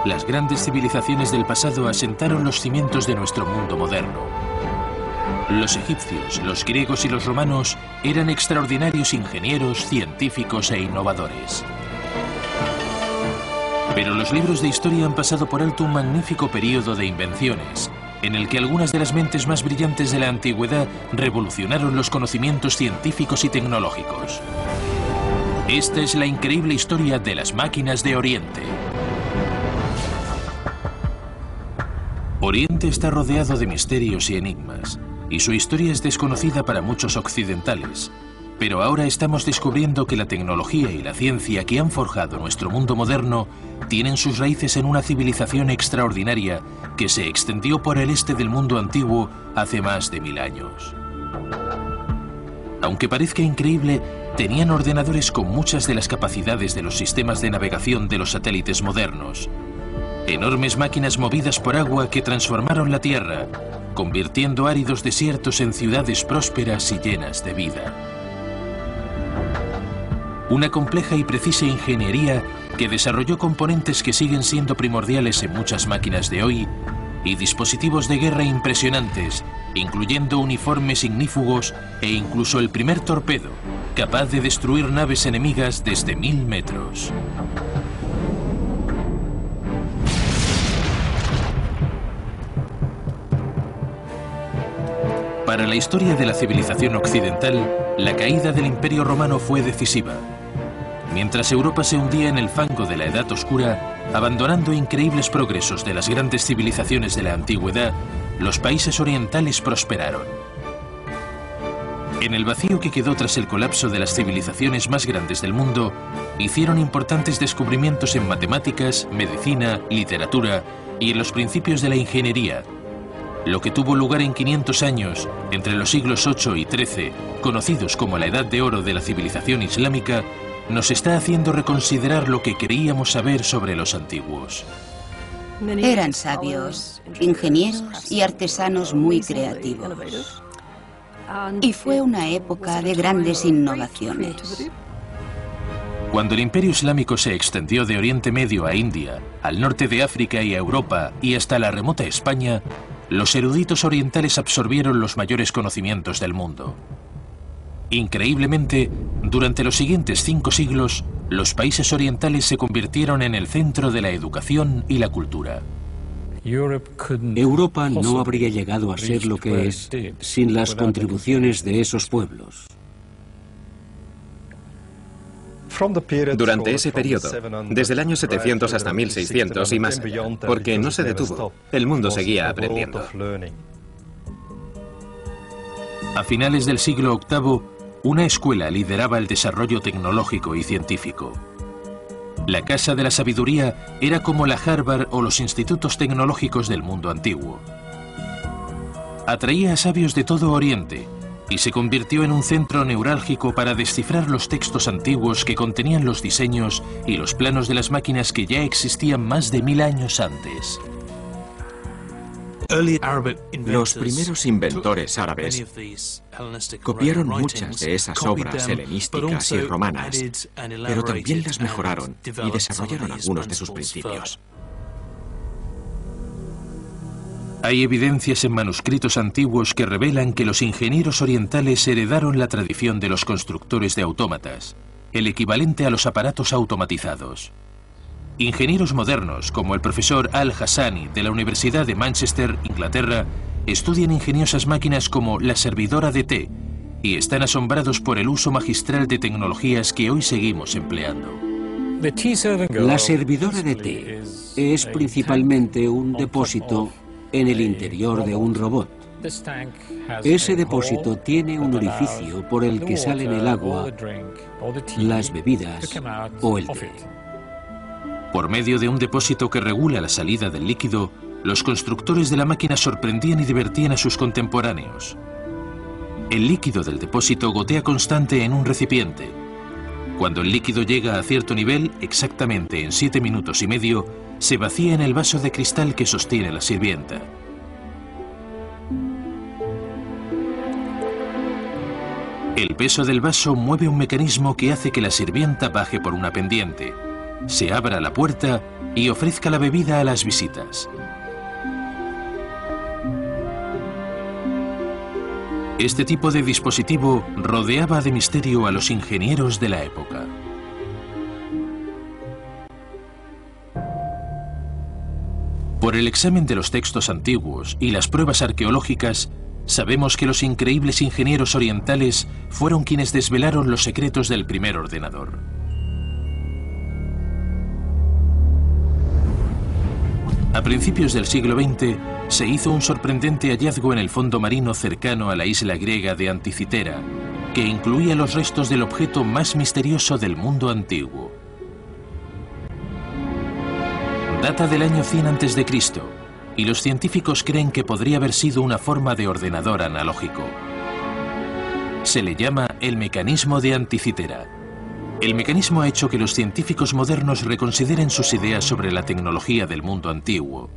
las grandes civilizaciones del pasado asentaron los cimientos de nuestro mundo moderno. Los egipcios, los griegos y los romanos eran extraordinarios ingenieros, científicos e innovadores. Pero los libros de historia han pasado por alto un magnífico período de invenciones, en el que algunas de las mentes más brillantes de la antigüedad revolucionaron los conocimientos científicos y tecnológicos. Esta es la increíble historia de las máquinas de Oriente. Oriente está rodeado de misterios y enigmas, y su historia es desconocida para muchos occidentales. Pero ahora estamos descubriendo que la tecnología y la ciencia que han forjado nuestro mundo moderno tienen sus raíces en una civilización extraordinaria que se extendió por el este del mundo antiguo hace más de 1000 años. Aunque parezca increíble, tenían ordenadores con muchas de las capacidades de los sistemas de navegación de los satélites modernos. Enormes máquinas movidas por agua que transformaron la Tierra, convirtiendo áridos desiertos en ciudades prósperas y llenas de vida. Una compleja y precisa ingeniería que desarrolló componentes que siguen siendo primordiales en muchas máquinas de hoy y dispositivos de guerra impresionantes, incluyendo uniformes ignífugos e incluso el primer torpedo, capaz de destruir naves enemigas desde 1000 metros. Para la historia de la civilización occidental, la caída del Imperio Romano fue decisiva. Mientras Europa se hundía en el fango de la Edad Oscura, abandonando increíbles progresos de las grandes civilizaciones de la antigüedad, los países orientales prosperaron. En el vacío que quedó tras el colapso de las civilizaciones más grandes del mundo, hicieron importantes descubrimientos en matemáticas, medicina, literatura y en los principios de la ingeniería. Lo que tuvo lugar en 500 años, entre los siglos 8 y 13, conocidos como la Edad de Oro de la civilización islámica, nos está haciendo reconsiderar lo que creíamos saber sobre los antiguos. Eran sabios, ingenieros y artesanos muy creativos. Y fue una época de grandes innovaciones. Cuando el Imperio Islámico se extendió de Oriente Medio a India, al norte de África y a Europa y hasta la remota España, los eruditos orientales absorbieron los mayores conocimientos del mundo. Increíblemente, durante los siguientes 5 siglos, los países orientales se convirtieron en el centro de la educación y la cultura. Europa no habría llegado a ser lo que es sin las contribuciones de esos pueblos. Durante ese periodo, desde el año 700 hasta 1600 y más allá, porque no se detuvo, el mundo seguía aprendiendo. A finales del siglo VIII, una escuela lideraba el desarrollo tecnológico y científico. La Casa de la Sabiduría era como la Harvard o los institutos tecnológicos del mundo antiguo. Atraía a sabios de todo Oriente y se convirtió en un centro neurálgico para descifrar los textos antiguos que contenían los diseños y los planos de las máquinas que ya existían más de 1000 años antes. Los primeros inventores árabes copiaron muchas de esas obras helenísticas y romanas, pero también las mejoraron y desarrollaron algunos de sus principios. Hay evidencias en manuscritos antiguos que revelan que los ingenieros orientales heredaron la tradición de los constructores de autómatas, el equivalente a los aparatos automatizados. Ingenieros modernos, como el profesor Al-Hassani de la Universidad de Manchester, Inglaterra, estudian ingeniosas máquinas como la servidora de té y están asombrados por el uso magistral de tecnologías que hoy seguimos empleando. La servidora de té es principalmente un depósito en el interior de un robot. Ese depósito tiene un orificio por el que salen el agua, las bebidas o el té. Por medio de un depósito que regula la salida del líquido, los constructores de la máquina sorprendían y divertían a sus contemporáneos. El líquido del depósito gotea constante en un recipiente. Cuando el líquido llega a cierto nivel, exactamente en 7 minutos y medio, se vacía en el vaso de cristal que sostiene la sirvienta. El peso del vaso mueve un mecanismo que hace que la sirvienta baje por una pendiente, se abra la puerta y ofrezca la bebida a las visitas. Este tipo de dispositivo rodeaba de misterio a los ingenieros de la época. Por el examen de los textos antiguos y las pruebas arqueológicas, sabemos que los increíbles ingenieros orientales fueron quienes desvelaron los secretos del primer ordenador. A principios del siglo XX se hizo un sorprendente hallazgo en el fondo marino cercano a la isla griega de Anticitera, que incluía los restos del objeto más misterioso del mundo antiguo. Data del año 100 a.C. y los científicos creen que podría haber sido una forma de ordenador analógico. Se le llama el mecanismo de Anticitera. El mecanismo ha hecho que los científicos modernos reconsideren sus ideas sobre la tecnología del mundo antiguo.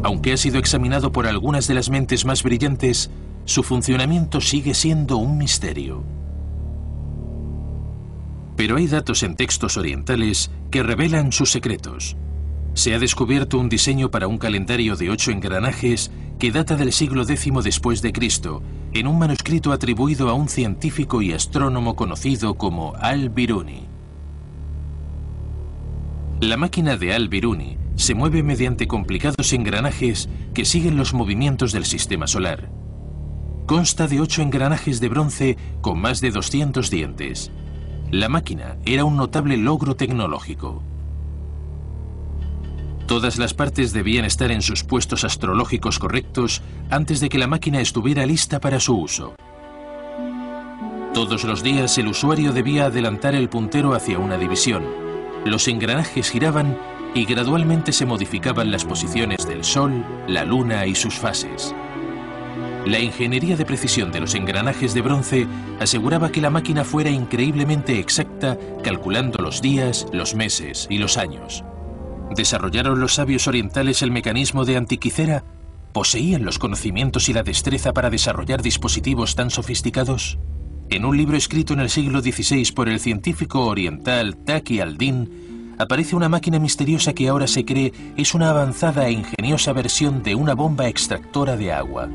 Aunque ha sido examinado por algunas de las mentes más brillantes, su funcionamiento sigue siendo un misterio. Pero hay datos en textos orientales que revelan sus secretos. Se ha descubierto un diseño para un calendario de 8 engranajes que data del siglo X después de Cristo, en un manuscrito atribuido a un científico y astrónomo conocido como Al-Biruni. La máquina de Al-Biruni se mueve mediante complicados engranajes que siguen los movimientos del sistema solar. Consta de 8 engranajes de bronce con más de 200 dientes. La máquina era un notable logro tecnológico. Todas las partes debían estar en sus puestos astrológicos correctos antes de que la máquina estuviera lista para su uso. Todos los días el usuario debía adelantar el puntero hacia una división. Los engranajes giraban y gradualmente se modificaban las posiciones del Sol, la Luna y sus fases. La ingeniería de precisión de los engranajes de bronce aseguraba que la máquina fuera increíblemente exacta, calculando los días, los meses y los años. ¿Desarrollaron los sabios orientales el mecanismo de Antiquicera? ¿Poseían los conocimientos y la destreza para desarrollar dispositivos tan sofisticados? En un libro escrito en el siglo XVI por el científico oriental Taqi al-Din, aparece una máquina misteriosa que ahora se cree es una avanzada e ingeniosa versión de una bomba extractora de agua.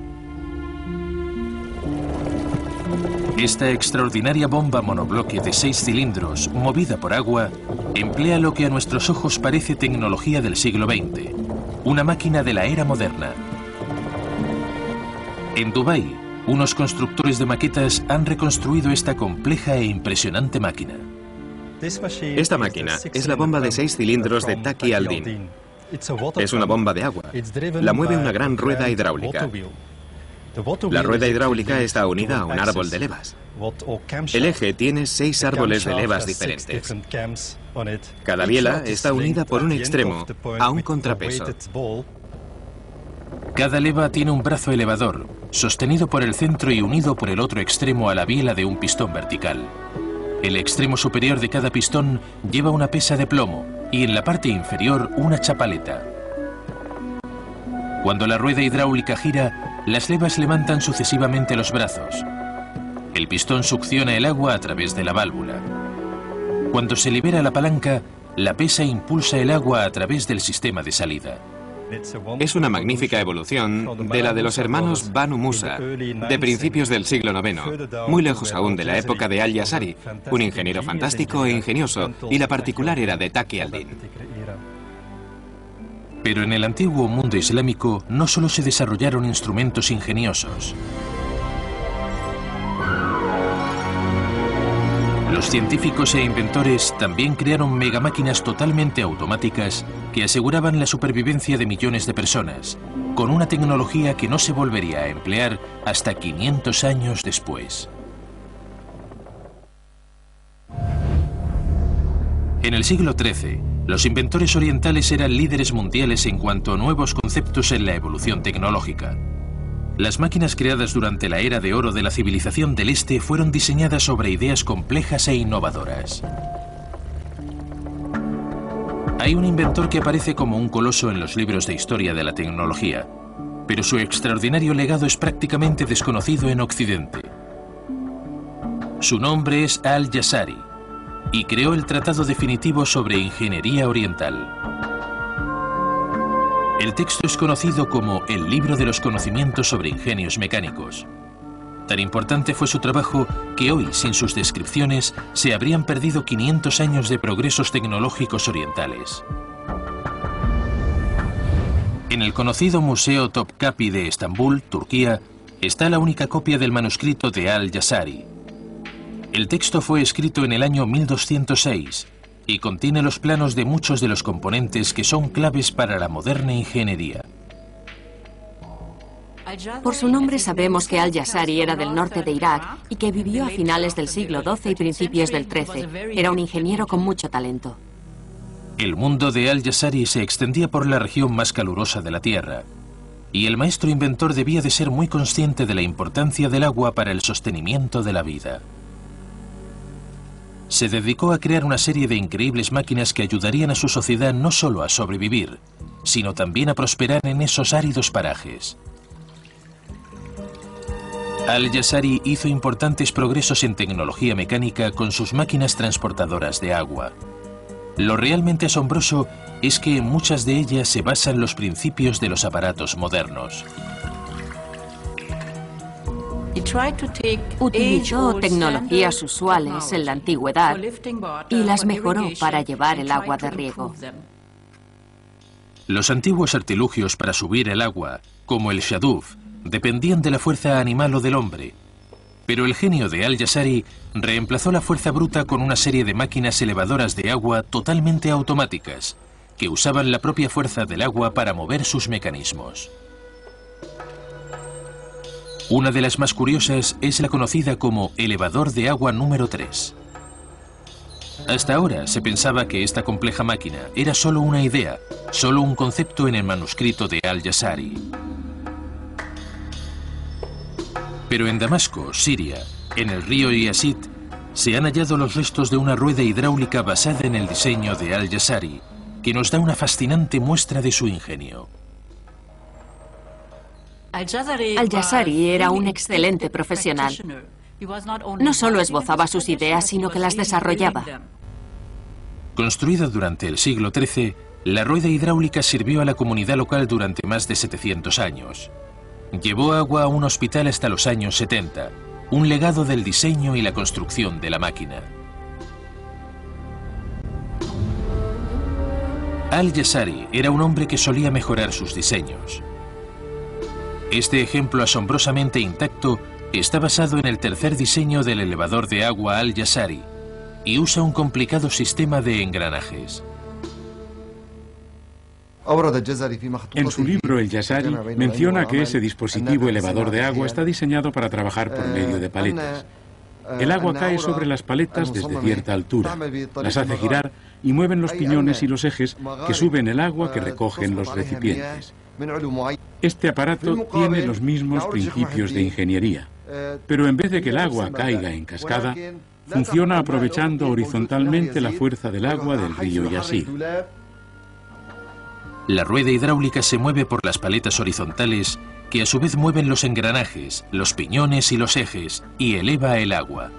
Esta extraordinaria bomba monobloque de 6 cilindros, movida por agua, emplea lo que a nuestros ojos parece tecnología del siglo XX, una máquina de la era moderna. En Dubái, unos constructores de maquetas han reconstruido esta compleja e impresionante máquina. Esta máquina es la bomba de 6 cilindros de Taqi al-Din. Es una bomba de agua. La mueve una gran rueda hidráulica. La rueda hidráulica está unida a un árbol de levas. El eje tiene 6 árboles de levas diferentes. Cada biela está unida por un extremo a un contrapeso. Cada leva tiene un brazo elevador, sostenido por el centro y unido por el otro extremo a la biela de un pistón vertical. El extremo superior de cada pistón lleva una pesa de plomo y en la parte inferior una chapaleta. Cuando la rueda hidráulica gira, las levas levantan sucesivamente los brazos. El pistón succiona el agua a través de la válvula. Cuando se libera la palanca, la pesa impulsa el agua a través del sistema de salida. Es una magnífica evolución de la de los hermanos Banu Musa, de principios del siglo IX, muy lejos aún de la época de Al-Jazari, un ingeniero fantástico e ingenioso, y la particular era de Taqi al-Din. Pero en el antiguo mundo islámico no solo se desarrollaron instrumentos ingeniosos. Los científicos e inventores también crearon megamáquinas totalmente automáticas que aseguraban la supervivencia de millones de personas, con una tecnología que no se volvería a emplear hasta 500 años después. En el siglo XIII, los inventores orientales eran líderes mundiales en cuanto a nuevos conceptos en la evolución tecnológica. Las máquinas creadas durante la era de oro de la civilización del Este fueron diseñadas sobre ideas complejas e innovadoras. Hay un inventor que aparece como un coloso en los libros de historia de la tecnología, pero su extraordinario legado es prácticamente desconocido en Occidente. Su nombre es Al-Jazari. y creó el Tratado Definitivo sobre Ingeniería Oriental. El texto es conocido como el Libro de los Conocimientos sobre Ingenios Mecánicos. Tan importante fue su trabajo que hoy, sin sus descripciones, se habrían perdido 500 años de progresos tecnológicos orientales. En el conocido Museo Topkapi de Estambul, Turquía, está la única copia del manuscrito de Al-Jazari. El texto fue escrito en el año 1206 y contiene los planos de muchos de los componentes que son claves para la moderna ingeniería. Por su nombre sabemos que Al-Jazari era del norte de Irak y que vivió a finales del siglo XII y principios del XIII. Era un ingeniero con mucho talento. El mundo de Al-Jazari se extendía por la región más calurosa de la Tierra, y el maestro inventor debía de ser muy consciente de la importancia del agua para el sostenimiento de la vida. Se dedicó a crear una serie de increíbles máquinas que ayudarían a su sociedad no solo a sobrevivir, sino también a prosperar en esos áridos parajes. Al-Jazari hizo importantes progresos en tecnología mecánica con sus máquinas transportadoras de agua. Lo realmente asombroso es que en muchas de ellas se basan los principios de los aparatos modernos. Utilizó tecnologías usuales en la antigüedad y las mejoró para llevar el agua de riego. Los antiguos artilugios para subir el agua, como el shaduf, dependían de la fuerza animal o del hombre, pero el genio de Al-Jazari reemplazó la fuerza bruta con una serie de máquinas elevadoras de agua totalmente automáticas, que usaban la propia fuerza del agua para mover sus mecanismos. Una de las más curiosas es la conocida como elevador de agua número 3. Hasta ahora se pensaba que esta compleja máquina era solo una idea, solo un concepto en el manuscrito de Al-Jazari. Pero en Damasco, Siria, en el río Yazid, se han hallado los restos de una rueda hidráulica basada en el diseño de Al-Jazari, que nos da una fascinante muestra de su ingenio. Al-Jazari era un excelente profesional. No solo esbozaba sus ideas, sino que las desarrollaba. Construida durante el siglo XIII, la rueda hidráulica sirvió a la comunidad local durante más de 700 años. Llevó agua a un hospital hasta los años 70, un legado del diseño y la construcción de la máquina. Al-Jazari era un hombre que solía mejorar sus diseños. Este ejemplo asombrosamente intacto está basado en el tercer diseño del elevador de agua Al-Jazari y usa un complicado sistema de engranajes. En su libro El Jazari menciona que ese dispositivo elevador de agua está diseñado para trabajar por medio de paletas. El agua cae sobre las paletas desde cierta altura, las hace girar y mueven los piñones y los ejes que suben el agua que recogen los recipientes. Este aparato tiene los mismos principios de ingeniería, pero en vez de que el agua caiga en cascada, funciona aprovechando horizontalmente la fuerza del agua del río Yazid. La rueda hidráulica se mueve por las paletas horizontales que a su vez mueven los engranajes, los piñones y los ejes y eleva el agua.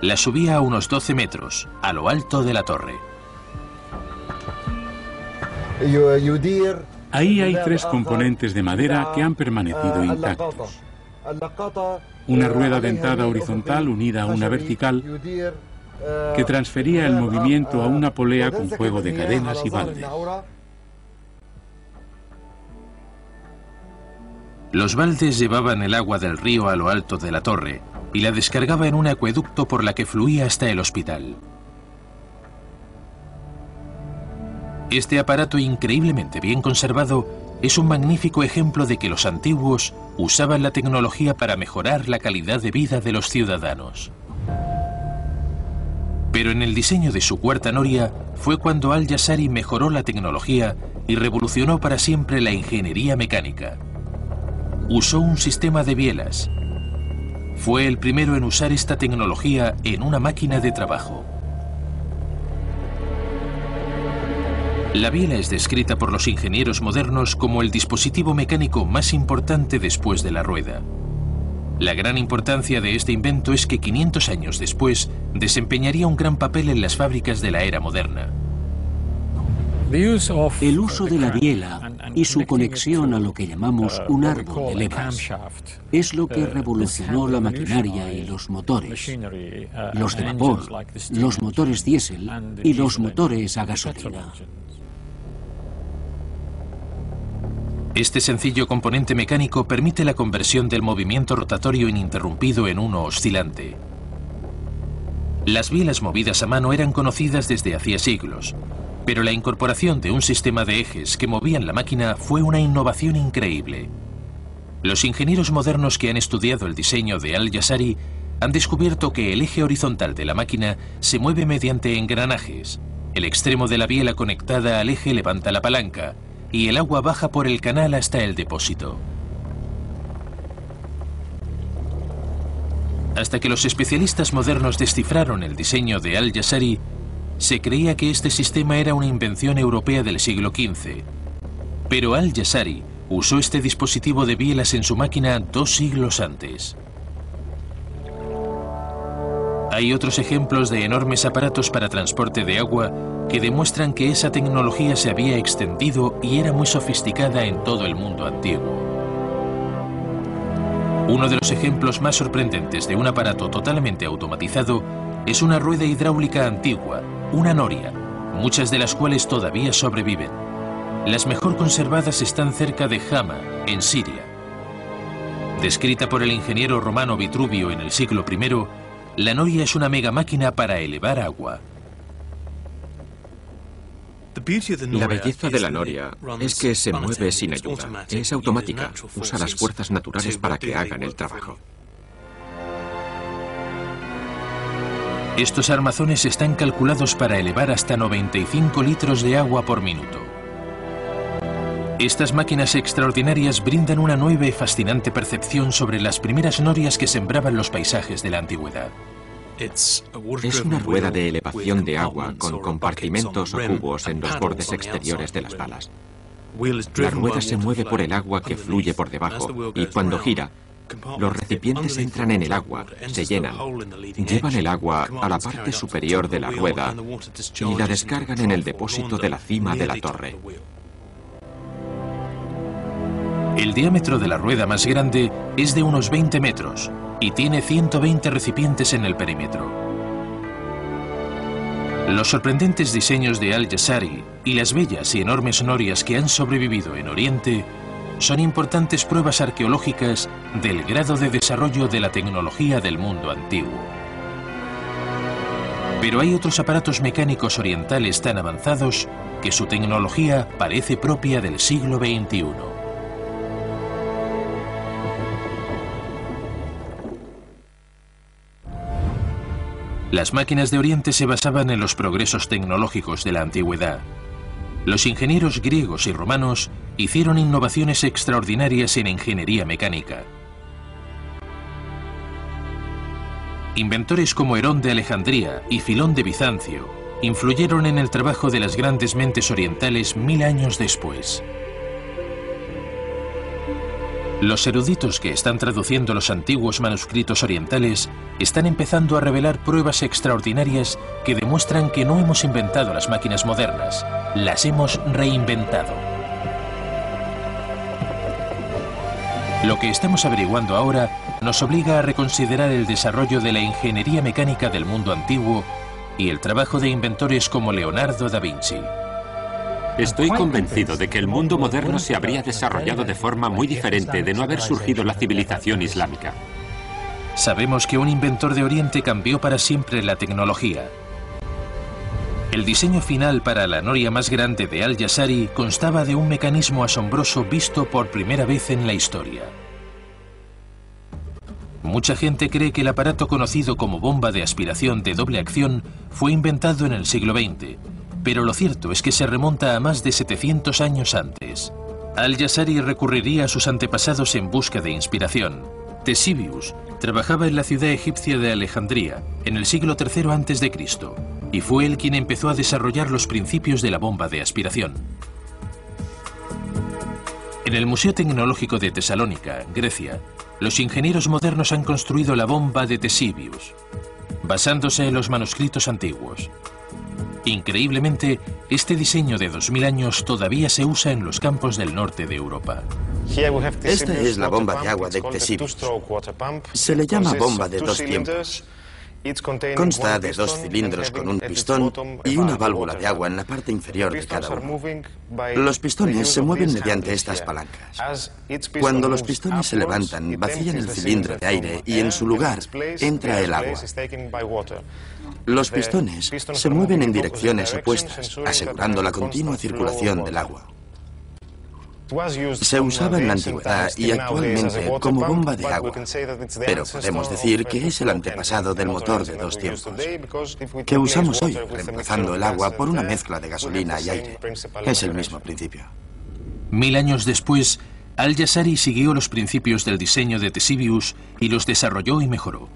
La subía a unos 12 metros, a lo alto de la torre. Ahí hay 3 componentes de madera que han permanecido intactos. Una rueda dentada horizontal unida a una vertical que transfería el movimiento a una polea con juego de cadenas y baldes. Los baldes llevaban el agua del río a lo alto de la torre y la descargaba en un acueducto por la que fluía hasta el hospital. Este aparato increíblemente bien conservado es un magnífico ejemplo de que los antiguos usaban la tecnología para mejorar la calidad de vida de los ciudadanos. Pero en el diseño de su cuarta noria fue cuando Al-Jazari mejoró la tecnología y revolucionó para siempre la ingeniería mecánica. Usó un sistema de bielas. Fue el primero en usar esta tecnología en una máquina de trabajo. La biela es descrita por los ingenieros modernos como el dispositivo mecánico más importante después de la rueda. La gran importancia de este invento es que 500 años después desempeñaría un gran papel en las fábricas de la era moderna. El uso de la biela y su conexión a lo que llamamos un árbol de levas es lo que revolucionó la maquinaria y los motores, los de vapor, los motores diésel y los motores a gasolina. Este sencillo componente mecánico permite la conversión del movimiento rotatorio ininterrumpido en uno oscilante. Las bielas movidas a mano eran conocidas desde hacía siglos, pero la incorporación de un sistema de ejes que movían la máquina fue una innovación increíble. Los ingenieros modernos que han estudiado el diseño de Al-Jazari han descubierto que el eje horizontal de la máquina se mueve mediante engranajes. El extremo de la biela conectada al eje levanta la palanca y el agua baja por el canal hasta el depósito. Hasta que los especialistas modernos descifraron el diseño de Al-Jazari, se creía que este sistema era una invención europea del siglo XV. Pero Al-Jazari usó este dispositivo de bielas en su máquina 2 siglos antes. Hay otros ejemplos de enormes aparatos para transporte de agua que demuestran que esa tecnología se había extendido y era muy sofisticada en todo el mundo antiguo. Uno de los ejemplos más sorprendentes de un aparato totalmente automatizado es una rueda hidráulica antigua, una noria, muchas de las cuales todavía sobreviven. Las mejor conservadas están cerca de Hama, en Siria. Descrita por el ingeniero romano Vitruvio en el siglo I, la noria es una mega máquina para elevar agua. La belleza de la noria es que se mueve sin ayuda, es automática, usa las fuerzas naturales para que hagan el trabajo. Estos armazones están calculados para elevar hasta 95 litros de agua por minuto. Estas máquinas extraordinarias brindan una nueva y fascinante percepción sobre las primeras norias que sembraban los paisajes de la antigüedad. Es una rueda de elevación de agua con compartimentos o cubos en los bordes exteriores de las palas. La rueda se mueve por el agua que fluye por debajo y cuando gira, los recipientes entran en el agua, se llenan, llevan el agua a la parte superior de la rueda y la descargan en el depósito de la cima de la torre. El diámetro de la rueda más grande es de unos 20 metros y tiene 120 recipientes en el perímetro. Los sorprendentes diseños de Al-Jazari y las bellas y enormes norias que han sobrevivido en Oriente son importantes pruebas arqueológicas del grado de desarrollo de la tecnología del mundo antiguo. Pero hay otros aparatos mecánicos orientales tan avanzados que su tecnología parece propia del siglo XXI. Las máquinas de Oriente se basaban en los progresos tecnológicos de la antigüedad. Los ingenieros griegos y romanos hicieron innovaciones extraordinarias en ingeniería mecánica. Inventores como Herón de Alejandría y Filón de Bizancio influyeron en el trabajo de las grandes mentes orientales 1000 años después. Los eruditos que están traduciendo los antiguos manuscritos orientales están empezando a revelar pruebas extraordinarias que demuestran que no hemos inventado las máquinas modernas, las hemos reinventado. Lo que estamos averiguando ahora nos obliga a reconsiderar el desarrollo de la ingeniería mecánica del mundo antiguo y el trabajo de inventores como Leonardo da Vinci. Estoy convencido de que el mundo moderno se habría desarrollado de forma muy diferente de no haber surgido la civilización islámica. Sabemos que un inventor de Oriente cambió para siempre la tecnología. El diseño final para la noria más grande de Al-Jazari constaba de un mecanismo asombroso visto por primera vez en la historia. Mucha gente cree que el aparato conocido como bomba de aspiración de doble acción fue inventado en el siglo XX, pero lo cierto es que se remonta a más de 700 años antes. Al-Jazari recurriría a sus antepasados en busca de inspiración. Ctesibius trabajaba en la ciudad egipcia de Alejandría en el siglo III a.C. y fue él quien empezó a desarrollar los principios de la bomba de aspiración. En el Museo Tecnológico de Tesalónica, Grecia, los ingenieros modernos han construido la bomba de Ctesibius, basándose en los manuscritos antiguos. Increíblemente, este diseño de 2000 años todavía se usa en los campos del norte de Europa. Esta es la bomba de agua de Ctesibius. Se le llama bomba de 2 tiempos. Consta de 2 cilindros con un pistón y una válvula de agua en la parte inferior de cada uno. Los pistones se mueven mediante estas palancas. Cuando los pistones se levantan, vacían el cilindro de aire y en su lugar entra el agua. Los pistones se mueven en direcciones opuestas, asegurando la continua circulación del agua. Se usaba en la antigüedad y actualmente como bomba de agua, pero podemos decir que es el antepasado del motor de 2 tiempos, que usamos hoy, reemplazando el agua por una mezcla de gasolina y aire. Es el mismo principio. 1000 años después, Al-Jazari siguió los principios del diseño de Ctesibius y los desarrolló y mejoró.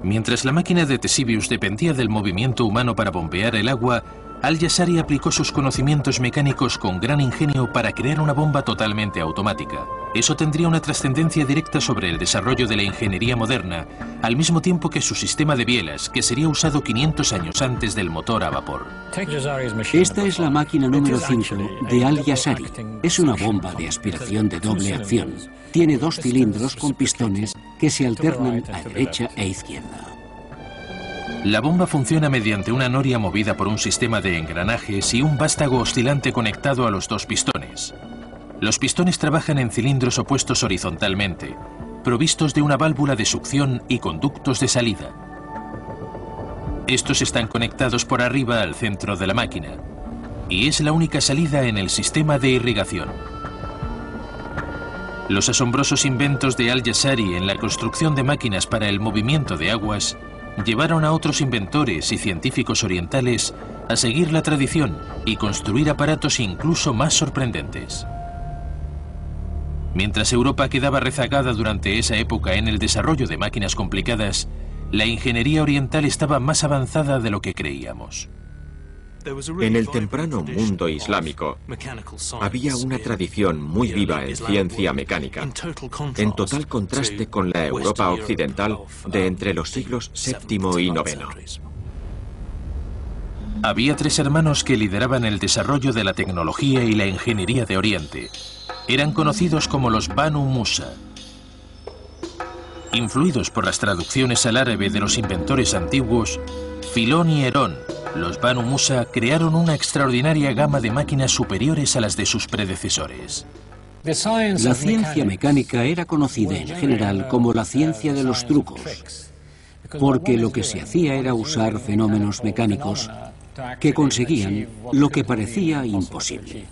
Mientras la máquina de Ctesibius dependía del movimiento humano para bombear el agua, Al-Jazari aplicó sus conocimientos mecánicos con gran ingenio para crear una bomba totalmente automática. Eso tendría una trascendencia directa sobre el desarrollo de la ingeniería moderna, al mismo tiempo que su sistema de bielas, que sería usado 500 años antes del motor a vapor. Esta es la máquina número 5 de Al-Jazari. Es una bomba de aspiración de doble acción. Tiene 2 cilindros con pistones que se alternan a derecha e izquierda. La bomba funciona mediante una noria movida por un sistema de engranajes y un vástago oscilante conectado a los 2 pistones. Los pistones trabajan en cilindros opuestos horizontalmente, provistos de una válvula de succión y conductos de salida. Estos están conectados por arriba al centro de la máquina, y es la única salida en el sistema de irrigación. Los asombrosos inventos de Al-Jazari en la construcción de máquinas para el movimiento de aguas llevaron a otros inventores y científicos orientales a seguir la tradición y construir aparatos incluso más sorprendentes. Mientras Europa quedaba rezagada durante esa época en el desarrollo de máquinas complicadas, la ingeniería oriental estaba más avanzada de lo que creíamos. En el temprano mundo islámico había una tradición muy viva en ciencia mecánica, en total contraste con la Europa occidental de entre los siglos VII y IX. Había 3 hermanos que lideraban el desarrollo de la tecnología y la ingeniería de Oriente. Eran conocidos como los Banu Musa. Influidos por las traducciones al árabe de los inventores antiguos, Filón y Herón, los Banu Musa crearon una extraordinaria gama de máquinas superiores a las de sus predecesores. La ciencia mecánica era conocida en general como la ciencia de los trucos, porque lo que se hacía era usar fenómenos mecánicos que conseguían lo que parecía imposible.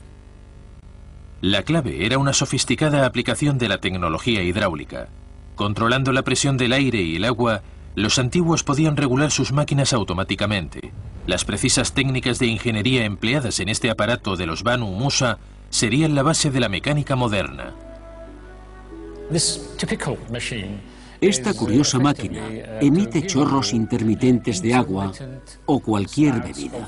La clave era una sofisticada aplicación de la tecnología hidráulica. Controlando la presión del aire y el agua, los antiguos podían regular sus máquinas automáticamente. Las precisas técnicas de ingeniería empleadas en este aparato de los Banu Musa serían la base de la mecánica moderna. Esta curiosa máquina emite chorros intermitentes de agua o cualquier bebida.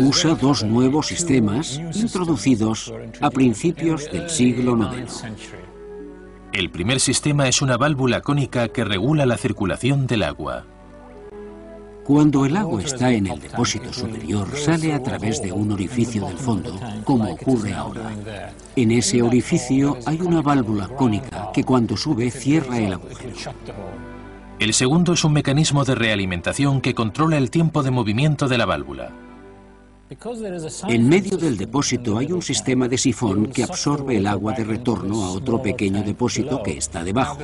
Usa 2 nuevos sistemas introducidos a principios del siglo IX. El primer sistema es una válvula cónica que regula la circulación del agua. Cuando el agua está en el depósito superior, sale a través de un orificio del fondo, como ocurre ahora. En ese orificio hay una válvula cónica que cuando sube cierra el agujero. El segundo es un mecanismo de realimentación que controla el tiempo de movimiento de la válvula. En medio del depósito hay un sistema de sifón que absorbe el agua de retorno a otro pequeño depósito que está debajo.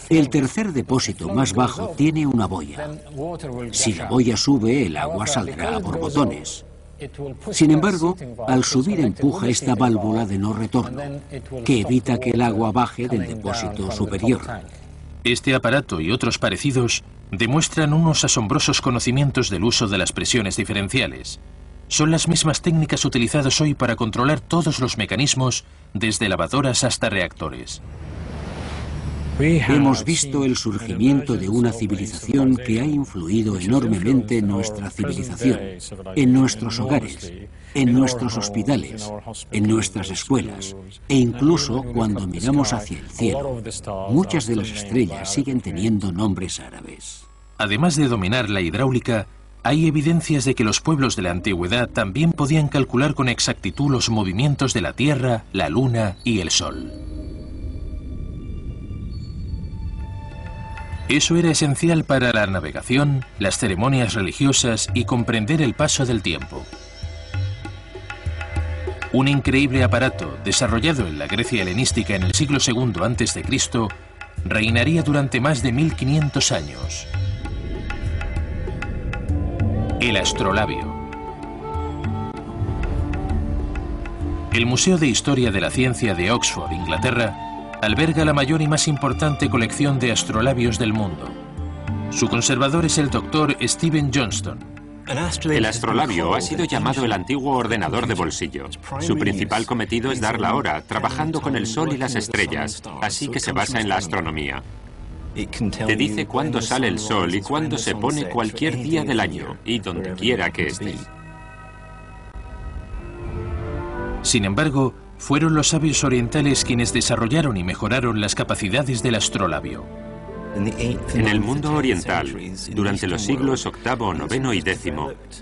El tercer depósito más bajo tiene una boya. Si la boya sube, el agua saldrá a borbotones. Sin embargo, al subir empuja esta válvula de no retorno, que evita que el agua baje del depósito superior. Este aparato y otros parecidos demuestran unos asombrosos conocimientos del uso de las presiones diferenciales. Son las mismas técnicas utilizadas hoy para controlar todos los mecanismos, desde lavadoras hasta reactores. Hemos visto el surgimiento de una civilización que ha influido enormemente en nuestra civilización, en nuestros hogares, en nuestros hospitales, en nuestras escuelas, e incluso cuando miramos hacia el cielo, muchas de las estrellas siguen teniendo nombres árabes. Además de dominar la hidráulica, hay evidencias de que los pueblos de la antigüedad también podían calcular con exactitud los movimientos de la Tierra, la Luna y el Sol. Eso era esencial para la navegación, las ceremonias religiosas y comprender el paso del tiempo. Un increíble aparato, desarrollado en la Grecia helenística en el siglo II a.C., reinaría durante más de 1500 años. El astrolabio. El Museo de Historia de la Ciencia de Oxford, Inglaterra, alberga la mayor y más importante colección de astrolabios del mundo. Su conservador es el Dr. Stephen Johnston. El astrolabio ha sido llamado el antiguo ordenador de bolsillo. Su principal cometido es dar la hora, trabajando con el sol y las estrellas, así que se basa en la astronomía. Te dice cuándo sale el sol y cuándo se pone cualquier día del año, y donde quiera que estés. Sin embargo, fueron los sabios orientales quienes desarrollaron y mejoraron las capacidades del astrolabio. En el mundo oriental, durante los siglos VIII, IX y X,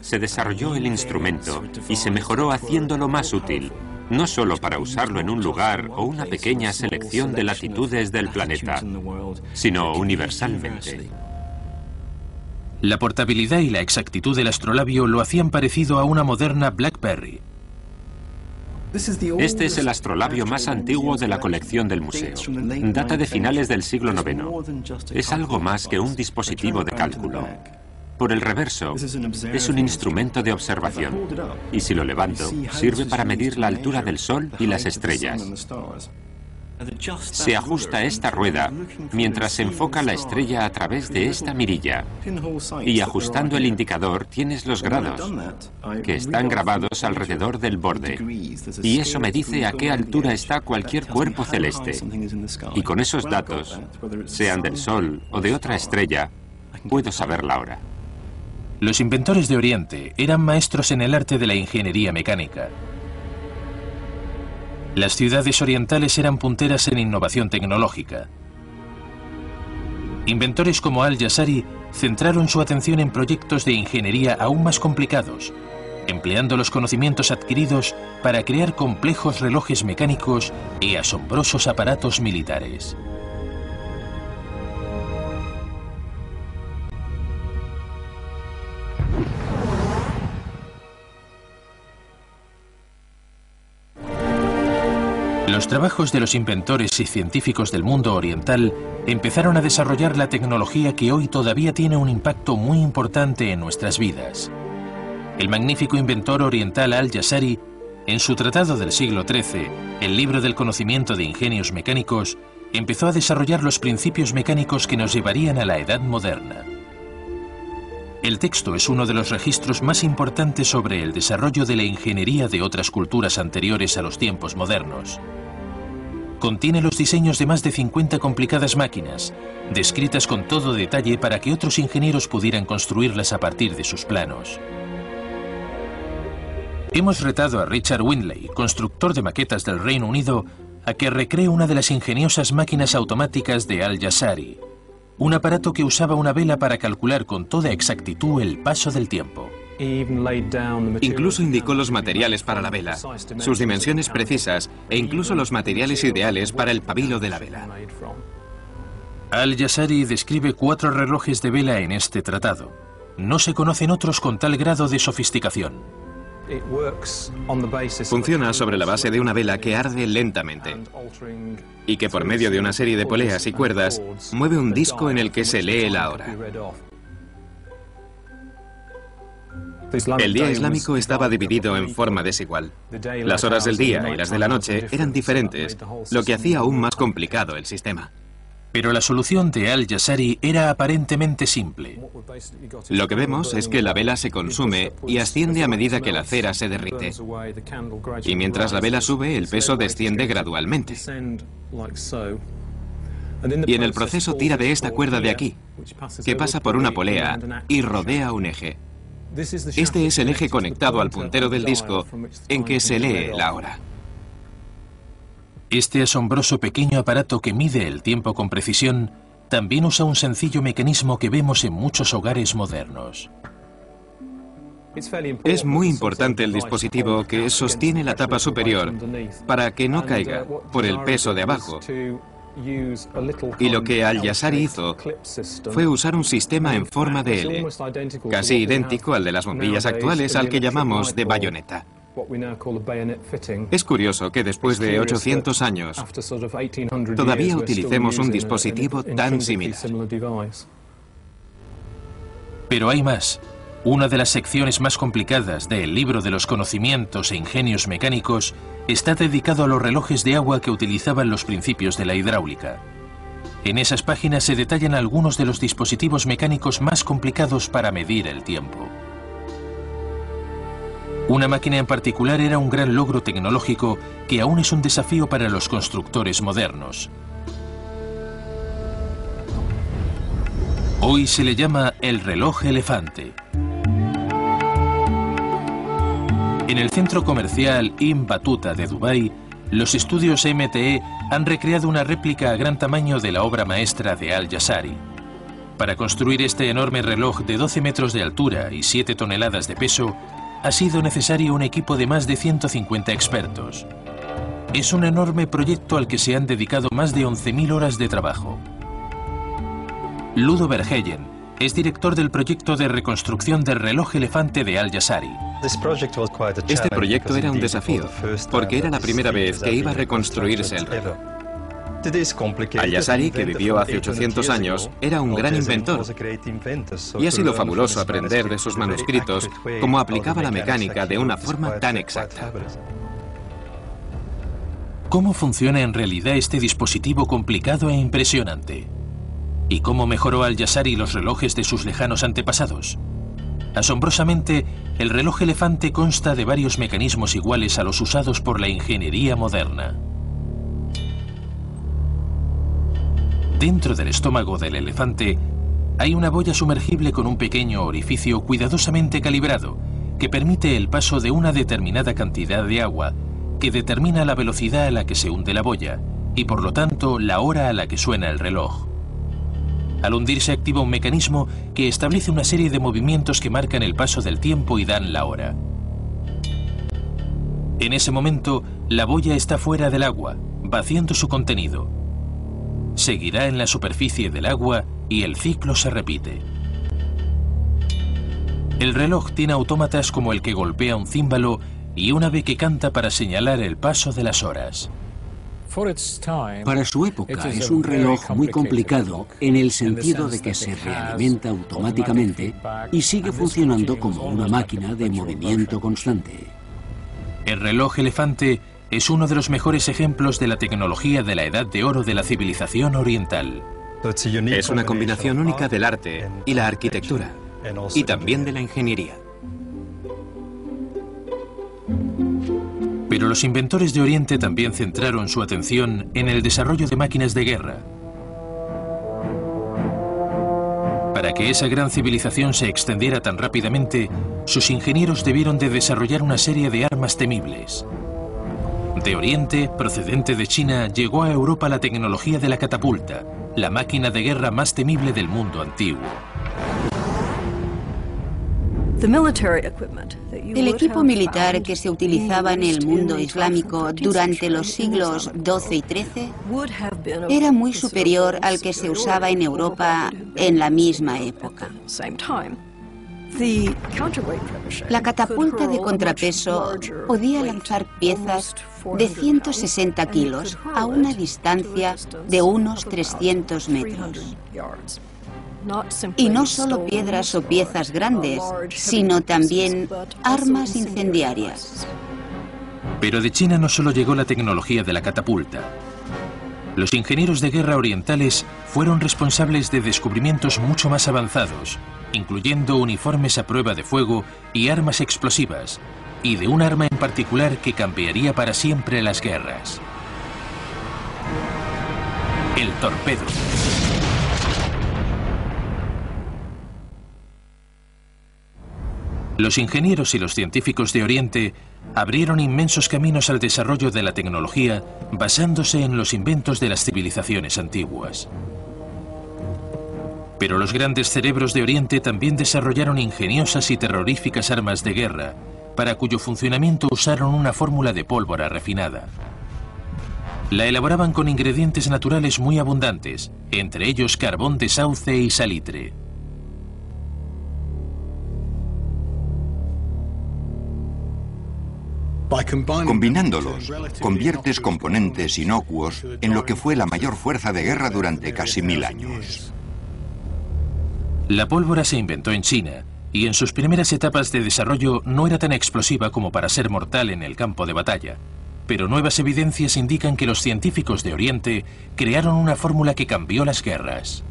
se desarrolló el instrumento y se mejoró haciéndolo más útil, no solo para usarlo en un lugar o una pequeña selección de latitudes del planeta, sino universalmente. La portabilidad y la exactitud del astrolabio lo hacían parecido a una moderna BlackBerry. Este es el astrolabio más antiguo de la colección del museo. Data de finales del siglo IX. Es algo más que un dispositivo de cálculo. Por el reverso, es un instrumento de observación. Y si lo levanto, sirve para medir la altura del Sol y las estrellas. Se ajusta esta rueda mientras se enfoca la estrella a través de esta mirilla. Y ajustando el indicador tienes los grados, que están grabados alrededor del borde. Y eso me dice a qué altura está cualquier cuerpo celeste. Y con esos datos, sean del Sol o de otra estrella, puedo saber la hora. Los inventores de Oriente eran maestros en el arte de la ingeniería mecánica. Las ciudades orientales eran punteras en innovación tecnológica. Inventores como Al-Jazari centraron su atención en proyectos de ingeniería aún más complicados, empleando los conocimientos adquiridos para crear complejos relojes mecánicos y asombrosos aparatos militares. Los trabajos de los inventores y científicos del mundo oriental empezaron a desarrollar la tecnología que hoy todavía tiene un impacto muy importante en nuestras vidas. El magnífico inventor oriental Al-Jazari, en su tratado del siglo XIII, el libro del conocimiento de ingenios mecánicos, empezó a desarrollar los principios mecánicos que nos llevarían a la edad moderna. El texto es uno de los registros más importantes sobre el desarrollo de la ingeniería de otras culturas anteriores a los tiempos modernos. Contiene los diseños de más de 50 complicadas máquinas, descritas con todo detalle para que otros ingenieros pudieran construirlas a partir de sus planos. Hemos retado a Richard Windley, constructor de maquetas del Reino Unido, a que recree una de las ingeniosas máquinas automáticas de Al-Jazari, un aparato que usaba una vela para calcular con toda exactitud el paso del tiempo. Incluso indicó los materiales para la vela, sus dimensiones precisas e incluso los materiales ideales para el pabilo de la vela. Al-Jazari describe 4 relojes de vela en este tratado. No se conocen otros con tal grado de sofisticación. Funciona sobre la base de una vela que arde lentamente y que por medio de una serie de poleas y cuerdas mueve un disco en el que se lee la hora. El día islámico estaba dividido en forma desigual. Las horas del día y las de la noche eran diferentes, lo que hacía aún más complicado el sistema. Pero la solución de Al-Jazari era aparentemente simple. Lo que vemos es que la vela se consume y asciende a medida que la cera se derrite. Y mientras la vela sube, el peso desciende gradualmente. Y en el proceso tira de esta cuerda de aquí, que pasa por una polea y rodea un eje. Este es el eje conectado al puntero del disco en que se lee la hora. Este asombroso pequeño aparato que mide el tiempo con precisión también usa un sencillo mecanismo que vemos en muchos hogares modernos. Es muy importante el dispositivo que sostiene la tapa superior para que no caiga por el peso de abajo. Y lo que Al-Jazari hizo fue usar un sistema en forma de L, casi idéntico al de las bombillas actuales, al que llamamos de bayoneta. Es curioso que después de 800 años todavía utilicemos un dispositivo tan similar. Pero hay más. Una de las secciones más complicadas del libro de los conocimientos e ingenios mecánicos está dedicado a los relojes de agua que utilizaban los principios de la hidráulica. En esas páginas se detallan algunos de los dispositivos mecánicos más complicados para medir el tiempo. Una máquina en particular era un gran logro tecnológico que aún es un desafío para los constructores modernos. Hoy se le llama el reloj elefante. En el centro comercial Ibn Battuta de Dubái, los estudios MTE han recreado una réplica a gran tamaño de la obra maestra de Al-Jazari. Para construir este enorme reloj de 12 metros de altura y 7 toneladas de peso, ha sido necesario un equipo de más de 150 expertos. Es un enorme proyecto al que se han dedicado más de 11.000 horas de trabajo. Ludo Verheyen es director del proyecto de reconstrucción del reloj elefante de Al-Jazari. Este proyecto era un desafío, porque era la primera vez que iba a reconstruirse el reloj. Al-Jazari, que vivió hace 800 años, era un gran inventor, y ha sido fabuloso aprender de sus manuscritos cómo aplicaba la mecánica de una forma tan exacta. ¿Cómo funciona en realidad este dispositivo complicado e impresionante? ¿Y cómo mejoró Al-Jazari los relojes de sus lejanos antepasados? Asombrosamente, el reloj elefante consta de varios mecanismos iguales a los usados por la ingeniería moderna. Dentro del estómago del elefante hay una boya sumergible con un pequeño orificio cuidadosamente calibrado que permite el paso de una determinada cantidad de agua que determina la velocidad a la que se hunde la boya y por lo tanto la hora a la que suena el reloj. Al hundirse activa un mecanismo que establece una serie de movimientos que marcan el paso del tiempo y dan la hora. En ese momento, la boya está fuera del agua, vaciando su contenido. Seguirá en la superficie del agua y el ciclo se repite. El reloj tiene autómatas como el que golpea un címbalo y un ave que canta para señalar el paso de las horas. Para su época es un reloj muy complicado en el sentido de que se realimenta automáticamente y sigue funcionando como una máquina de movimiento constante. El reloj elefante es uno de los mejores ejemplos de la tecnología de la Edad de Oro de la civilización oriental. Es una combinación única del arte y la arquitectura, y también de la ingeniería. Pero los inventores de Oriente también centraron su atención en el desarrollo de máquinas de guerra. Para que esa gran civilización se extendiera tan rápidamente, sus ingenieros debieron de desarrollar una serie de armas temibles. De Oriente, procedente de China, llegó a Europa la tecnología de la catapulta, la máquina de guerra más temible del mundo antiguo. El equipo militar que se utilizaba en el mundo islámico durante los siglos XII y XIII era muy superior al que se usaba en Europa en la misma época. La catapulta de contrapeso podía lanzar piezas de 160 kilos a una distancia de unos 300 metros. Y no solo piedras o piezas grandes, sino también armas incendiarias. Pero de China no solo llegó la tecnología de la catapulta. Los ingenieros de guerra orientales fueron responsables de descubrimientos mucho más avanzados, incluyendo uniformes a prueba de fuego y armas explosivas, y de un arma en particular que cambiaría para siempre las guerras. el torpedo. Los ingenieros y los científicos de Oriente abrieron inmensos caminos al desarrollo de la tecnología basándose en los inventos de las civilizaciones antiguas. Pero los grandes cerebros de Oriente también desarrollaron ingeniosas y terroríficas armas de guerra, para cuyo funcionamiento usaron una fórmula de pólvora refinada. La elaboraban con ingredientes naturales muy abundantes, entre ellos carbón de sauce y salitre. Combinándolos, conviertes componentes inocuos en lo que fue la mayor fuerza de guerra durante casi 1000 años. La pólvora se inventó en China y en sus primeras etapas de desarrollo no era tan explosiva como para ser mortal en el campo de batalla. Pero nuevas evidencias indican que los científicos de Oriente crearon una fórmula que cambió las guerras.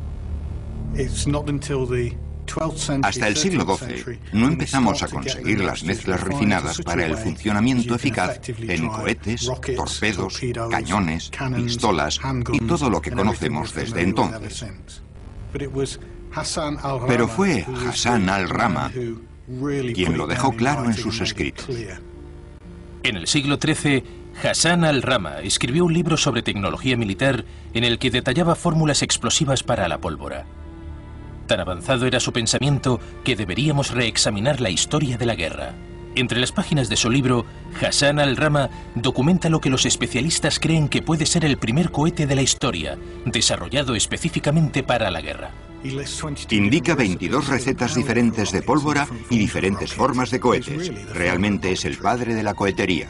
Hasta el siglo XII no empezamos a conseguir las mezclas refinadas para el funcionamiento eficaz en cohetes, torpedos, cañones, pistolas y todo lo que conocemos desde entonces. Pero fue Hassan al-Rama quien lo dejó claro en sus escritos. En el siglo XIII, Hassan al-Rama escribió un libro sobre tecnología militar en el que detallaba fórmulas explosivas para la pólvora. Tan avanzado era su pensamiento que deberíamos reexaminar la historia de la guerra. Entre las páginas de su libro, Hassan al-Rama documenta lo que los especialistas creen que puede ser el primer cohete de la historia, desarrollado específicamente para la guerra. Indica 22 recetas diferentes de pólvora y diferentes formas de cohetes. Realmente es el padre de la cohetería.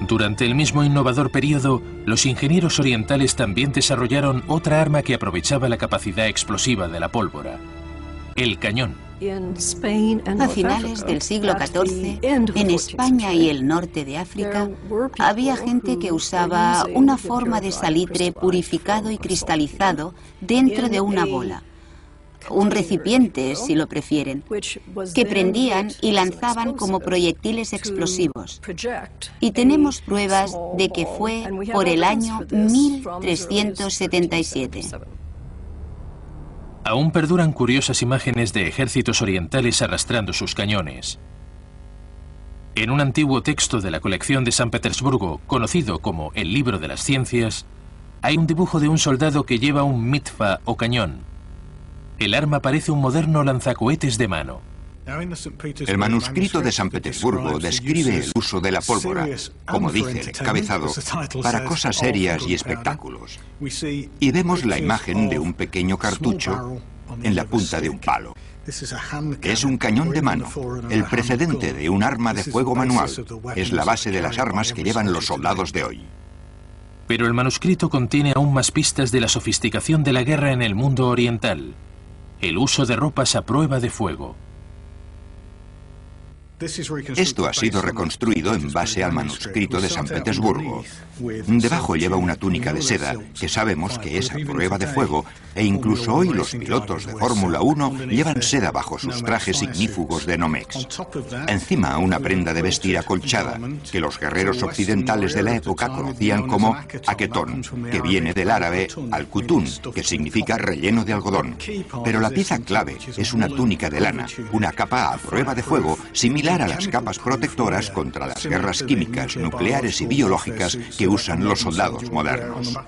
Durante el mismo innovador periodo, los ingenieros orientales también desarrollaron otra arma que aprovechaba la capacidad explosiva de la pólvora: el cañón. A finales del siglo XIV, en España y el norte de África, había gente que usaba una forma de salitre purificado y cristalizado dentro de una bola, un recipiente, si lo prefieren, que prendían y lanzaban como proyectiles explosivos. Y tenemos pruebas de que fue por el año 1377. Aún perduran curiosas imágenes de ejércitos orientales arrastrando sus cañones. En un antiguo texto de la colección de San Petersburgo, conocido como el Libro de las Ciencias, hay un dibujo de un soldado que lleva un mitfa o cañón. El arma parece un moderno lanzacohetes de mano. El manuscrito de San Petersburgo describe el uso de la pólvora, como dice el encabezado, para cosas serias y espectáculos. Y vemos la imagen de un pequeño cartucho en la punta de un palo. Es un cañón de mano, el precedente de un arma de fuego manual. Es la base de las armas que llevan los soldados de hoy. Pero el manuscrito contiene aún más pistas de la sofisticación de la guerra en el mundo oriental. El uso de ropas a prueba de fuego. Esto ha sido reconstruido en base al manuscrito de San Petersburgo. Debajo lleva una túnica de seda que sabemos que es a prueba de fuego, e incluso hoy los pilotos de Fórmula 1 llevan seda bajo sus trajes ignífugos de Nomex. Encima una prenda de vestir acolchada que los guerreros occidentales de la época conocían como aquetón, que viene del árabe al-kutun, que significa relleno de algodón. Pero la pieza clave es una túnica de lana, una capa a prueba de fuego similar a las capas protectoras contra las guerras químicas, nucleares y biológicas que usan los soldados modernos.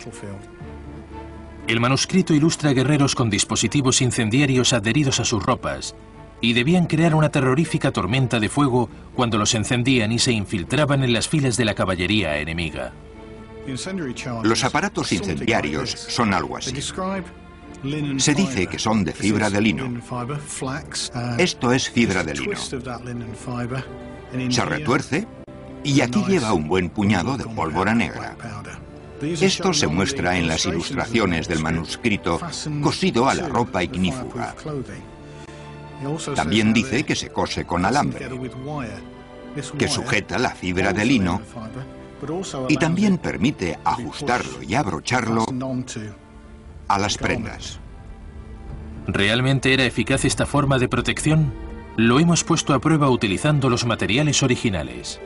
El manuscrito ilustra guerreros con dispositivos incendiarios adheridos a sus ropas y debían crear una terrorífica tormenta de fuego cuando los encendían y se infiltraban en las filas de la caballería enemiga. Los aparatos incendiarios son algo así. Se dice que son de fibra de lino. Esto es fibra de lino. Se retuerce y aquí lleva un buen puñado de pólvora negra. Esto se muestra en las ilustraciones del manuscrito cosido a la ropa ignífuga. También dice que se cose con alambre, que sujeta la fibra de lino y también permite ajustarlo y abrocharlo a las prendas. ¿Realmente era eficaz esta forma de protección? Lo hemos puesto a prueba utilizando los materiales originales.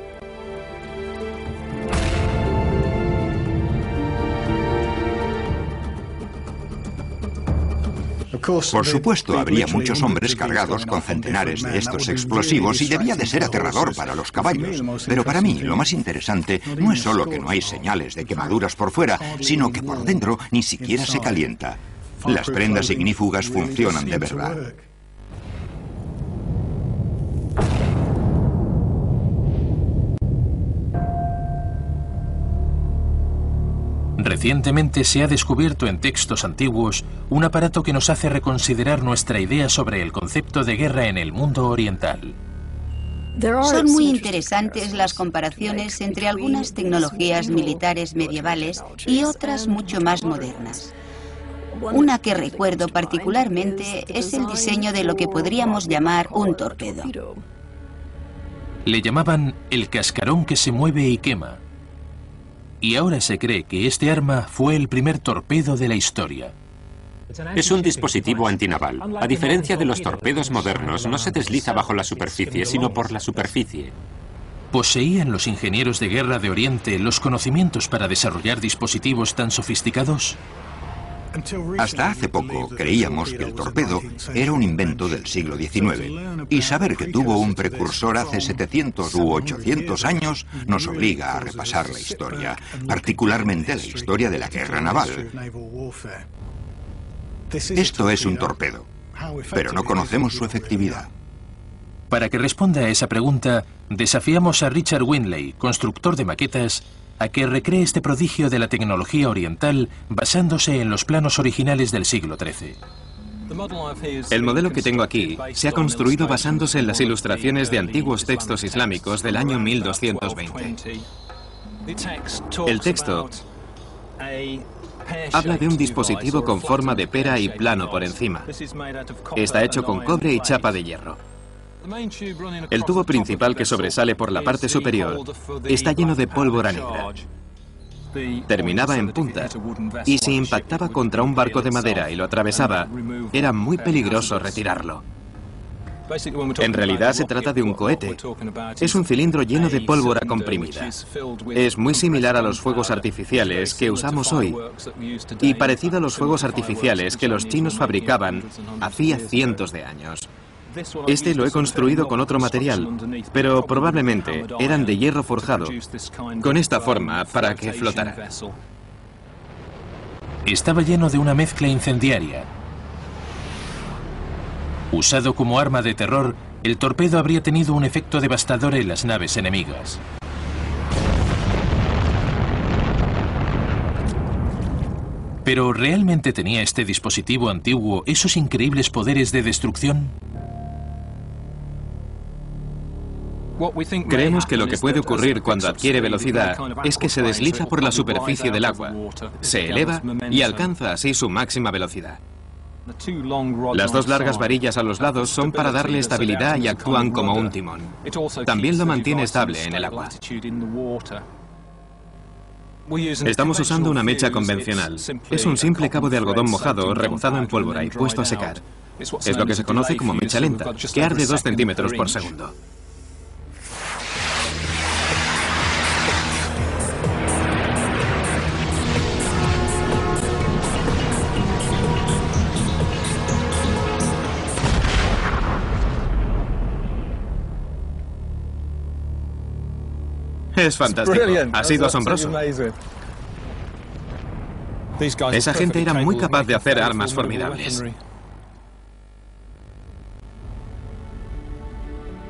Por supuesto, habría muchos hombres cargados con centenares de estos explosivos y debía de ser aterrador para los caballos. Pero para mí, lo más interesante no es solo que no hay señales de quemaduras por fuera, sino que por dentro ni siquiera se calienta. Las prendas ignífugas funcionan de verdad. Recientemente se ha descubierto en textos antiguos un aparato que nos hace reconsiderar nuestra idea sobre el concepto de guerra en el mundo oriental. Son muy interesantes las comparaciones entre algunas tecnologías militares medievales y otras mucho más modernas. Una que recuerdo particularmente es el diseño de lo que podríamos llamar un torpedo. Le llamaban el cascarón que se mueve y quema. Y ahora se cree que este arma fue el primer torpedo de la historia. Es un dispositivo antinaval. A diferencia de los torpedos modernos, no se desliza bajo la superficie, sino por la superficie. ¿Poseían los ingenieros de guerra de Oriente los conocimientos para desarrollar dispositivos tan sofisticados? Hasta hace poco creíamos que el torpedo era un invento del siglo XIX, y saber que tuvo un precursor hace 700 u 800 años nos obliga a repasar la historia, particularmente la historia de la guerra naval. Esto es un torpedo, pero no conocemos su efectividad. Para que responda a esa pregunta, desafiamos a Richard Windley, constructor de maquetas, a que recree este prodigio de la tecnología oriental basándose en los planos originales del siglo XIII. El modelo que tengo aquí se ha construido basándose en las ilustraciones de antiguos textos islámicos del año 1220. El texto habla de un dispositivo con forma de pera y plano por encima. Está hecho con cobre y chapa de hierro. El tubo principal que sobresale por la parte superior está lleno de pólvora negra. Terminaba en punta y si impactaba contra un barco de madera y lo atravesaba, era muy peligroso retirarlo. En realidad se trata de un cohete. Es un cilindro lleno de pólvora comprimida. Es muy similar a los fuegos artificiales que usamos hoy y parecido a los fuegos artificiales que los chinos fabricaban hacía cientos de años. Este lo he construido con otro material, pero probablemente eran de hierro forjado, con esta forma para que flotara. Estaba lleno de una mezcla incendiaria. Usado como arma de terror, el torpedo habría tenido un efecto devastador en las naves enemigas. ¿Pero realmente tenía este dispositivo antiguo esos increíbles poderes de destrucción? Creemos que lo que puede ocurrir cuando adquiere velocidad es que se desliza por la superficie del agua, se eleva y alcanza así su máxima velocidad. Las dos largas varillas a los lados son para darle estabilidad y actúan como un timón. También lo mantiene estable en el agua. Estamos usando una mecha convencional. Es un simple cabo de algodón mojado, rebozado en pólvora y puesto a secar. Es lo que se conoce como mecha lenta, que arde 2 centímetros por segundo. Es fantástico. Ha sido asombroso. Esa gente era muy capaz de hacer armas formidables.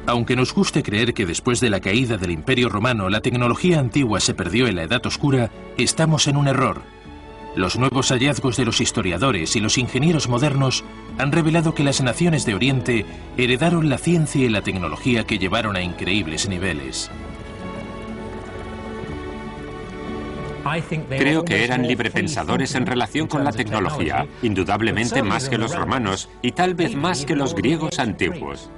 Aunque nos guste creer que después de la caída del Imperio Romano la tecnología antigua se perdió en la Edad Oscura, estamos en un error. Los nuevos hallazgos de los historiadores y los ingenieros modernos han revelado que las naciones de Oriente heredaron la ciencia y la tecnología que llevaron a increíbles niveles. Creo que eran librepensadores en relación con la tecnología, indudablemente más que los romanos y tal vez más que los griegos antiguos.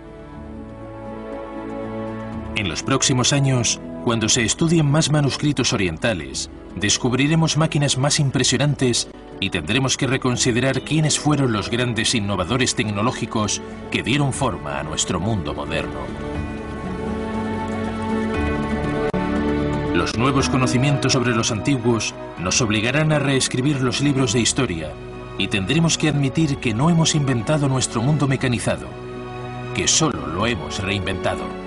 En los próximos años, cuando se estudien más manuscritos orientales, descubriremos máquinas más impresionantes y tendremos que reconsiderar quiénes fueron los grandes innovadores tecnológicos que dieron forma a nuestro mundo moderno. Los nuevos conocimientos sobre los antiguos nos obligarán a reescribir los libros de historia Y tendremos que admitir que no hemos inventado nuestro mundo mecanizado, que solo lo hemos reinventado.